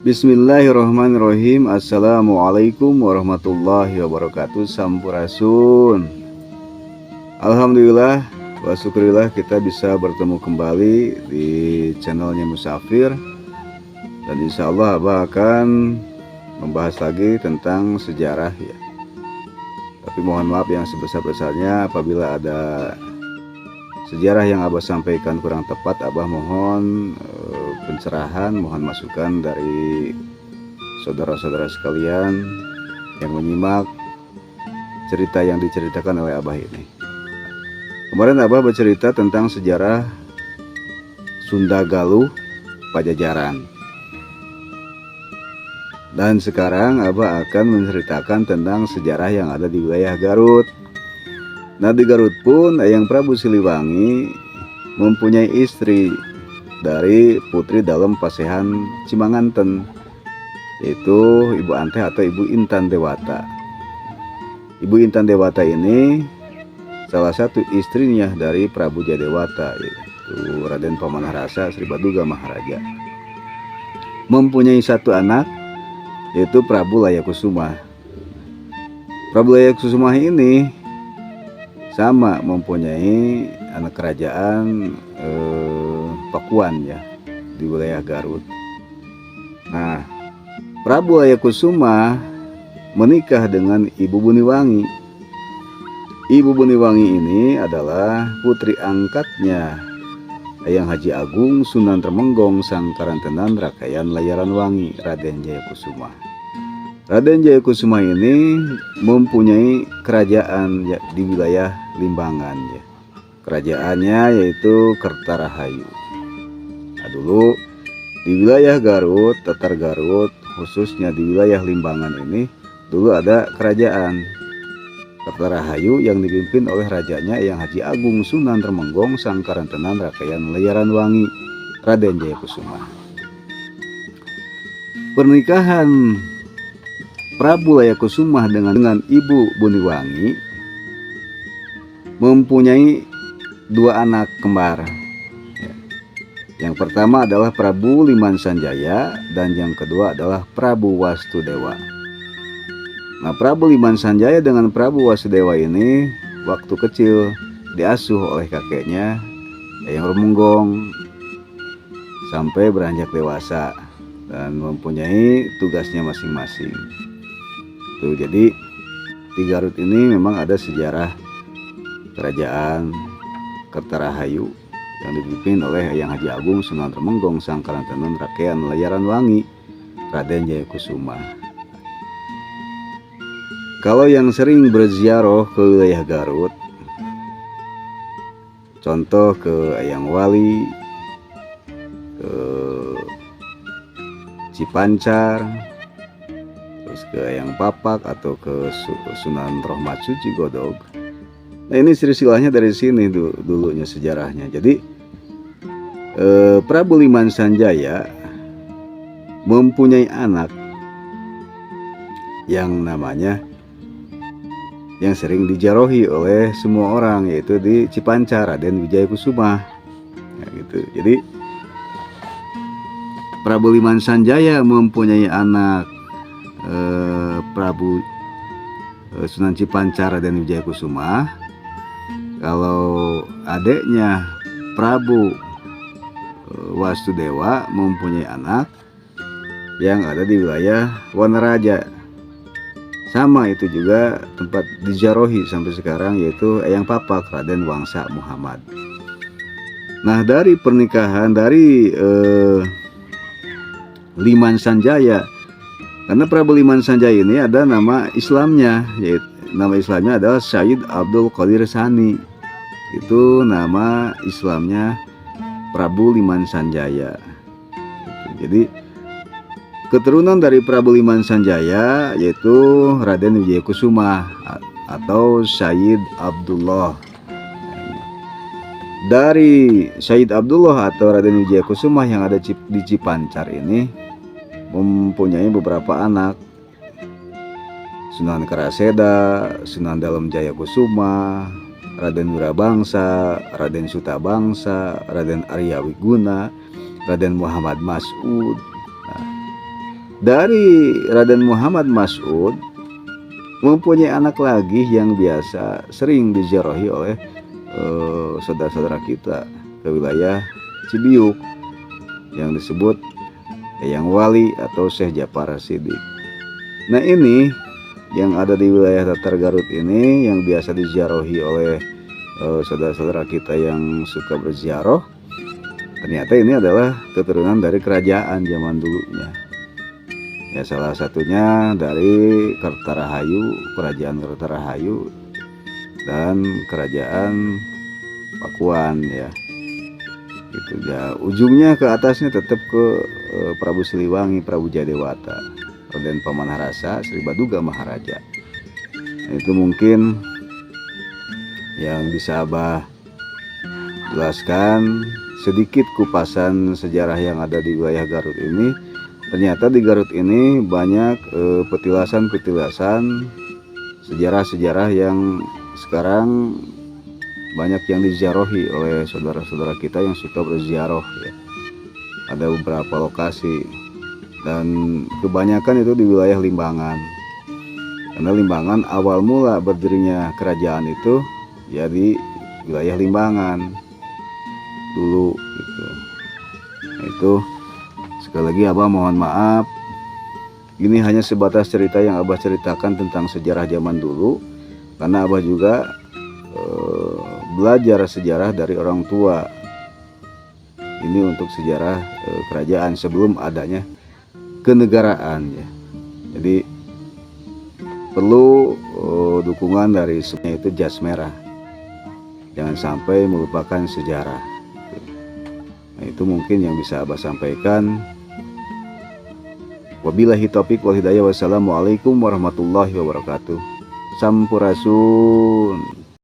Bismillahirrahmanirrahim. Assalamualaikum warahmatullahi wabarakatuh. Sampurasun. Alhamdulillah wa syukurillah kita bisa bertemu kembali di channelnya Musafir. Dan insya Allah Abah akan membahas lagi tentang sejarah ya. Tapi mohon maaf yang sebesar-besarnya apabila ada sejarah yang Abah sampaikan kurang tepat. Abah mohon pencerahan, mohon masukan dari saudara-saudara sekalian yang menyimak cerita yang diceritakan oleh Abah ini. Kemarin Abah bercerita tentang sejarah Sunda Galuh Pajajaran. Dan sekarang Abah akan menceritakan tentang sejarah yang ada di wilayah Garut. Nah, di Garut pun Eyang Prabu Siliwangi mempunyai istri dari putri dalam pasehan Cimanganten, yaitu Ibu Anteh atau Ibu Intan Dewata. Ibu Intan Dewata ini salah satu istrinya dari Prabu Jadewata, yaitu Raden Pamanarasa Sri Baduga Maharaja. Mempunyai satu anak, yaitu Prabu Layakusuma. Prabu Layakusuma ini sama mempunyai anak kerajaan Pakuan ya, di wilayah Garut. Nah, Prabu Layakusuma menikah dengan Ibu Buniwangi. Ibu Buniwangi ini adalah putri angkatnya Eyang Haji Agung Sunan Tremenggong Sang Karantenan Rakayan Layaran Wangi, Raden Jayakusuma. Raden Jayakusuma ini mempunyai kerajaan ya, di wilayah Limbangan ya. Kerajaannya yaitu Kertarahayu. Nah, dulu di wilayah Garut, Tatar Garut, khususnya di wilayah Limbangan ini dulu ada kerajaan Kertarahayu yang dipimpin oleh rajanya Eyang Haji Agung Sunan Tremenggong Sang Karantenan Rakayan Layaran Wangi, Raden Jayakusuma. Pernikahan Prabu Layakusuma dengan Ibu Buniwangi mempunyai dua anak kembar. Yang pertama adalah Prabu Liman Sanjaya dan yang kedua adalah Prabu Wastudewa. Nah, Prabu Liman Sanjaya dengan Prabu Wastudewa ini waktu kecil diasuh oleh kakeknya Eyang Tremenggong sampai beranjak dewasa dan mempunyai tugasnya masing-masing. Tuh, jadi di Garut ini memang ada sejarah kerajaan Kertarahayu yang dipimpin oleh Eyang Haji Agung Sunan Tremenggong Sang Karantenan Rakayan Layaran Wangi, Raden Jayakusuma. Kalau yang sering berziarah ke wilayah Garut, contoh ke Eyang Wali, ke Cipancar, terus ke Eyang Papak atau ke Sunan Rohmat Suci Godog. Nah, ini silsilahnya dari sini dulunya sejarahnya. Jadi Prabu Liman Sanjaya mempunyai anak yang namanya yang sering dijarohi oleh semua orang, yaitu di Cipancar, Raden Wijayakusuma. Nah, gitu. Jadi Prabu Liman Sanjaya mempunyai anak Prabu Sunan Cipancar Raden Wijayakusuma. Kalau adiknya Prabu Wastudewa mempunyai anak yang ada di wilayah Wanaraja. Sama itu juga tempat dijarohi sampai sekarang, yaitu Eyang Papak Raden Wangsa Muhammad. Nah, dari pernikahan dari Liman Sanjaya, karena Prabu Liman Sanjaya ini ada nama Islamnya, yaitu nama Islamnya adalah Syed Abdul Qadir Sani. Itu nama Islamnya Prabu Liman Sanjaya. Jadi keturunan dari Prabu Liman Sanjaya yaitu Raden Wijayakusuma atau Syed Abdullah. Dari Syed Abdullah atau Raden Wijayakusuma yang ada di Cipancar ini mempunyai beberapa anak. Sunan Karaseda, Sunan Dalem Jayakusuma, Raden Wirabangsa, Raden Sutabangsa, Raden Arya Wiguna, Raden Muhammad Mas'ud. Nah, Dari Raden Muhammad Mas'ud mempunyai anak lagi yang biasa sering diziarahi oleh saudara-saudara kita ke wilayah Cibiuk yang disebut Eyang Wali atau Syekh Japar Siddiq. Nah, ini yang ada di wilayah Tatar Garut ini yang biasa diziarahi oleh saudara-saudara kita yang suka berziarah. Ternyata ini adalah keturunan dari kerajaan zaman dulunya. Ya, salah satunya dari Kertarahayu, kerajaan Kertarahayu dan kerajaan Pakuan ya. Gitu ya. Ujungnya ke atasnya tetap ke Prabu Siliwangi, Prabu Jadewata, Raden Pamanarasa, Sri Baduga Maharaja. Nah, itu mungkin yang bisa Abah jelaskan sedikit kupasan sejarah yang ada di wilayah Garut ini. Ternyata di Garut ini banyak petilasan-petilasan sejarah-sejarah yang sekarang banyak yang diziarahi oleh saudara-saudara kita yang suka berziarah ya. Ada beberapa lokasi dan kebanyakan itu di wilayah Limbangan. Karena Limbangan awal mula berdirinya kerajaan itu ya di wilayah Limbangan dulu gitu. Nah, itu sekali lagi Abah mohon maaf. Ini hanya sebatas cerita yang Abah ceritakan tentang sejarah zaman dulu, karena Abah juga belajar sejarah dari orang tua. Ini untuk sejarah kerajaan sebelum adanya kenegaraan ya. Jadi perlu dukungan dari semuanya, itu jas merah. Jangan sampai melupakan sejarah. Nah, itu mungkin yang bisa Abah sampaikan. Wabillahi taufiq wal hidayah. Wassalamualaikum warahmatullahi wabarakatuh. Sampurasun.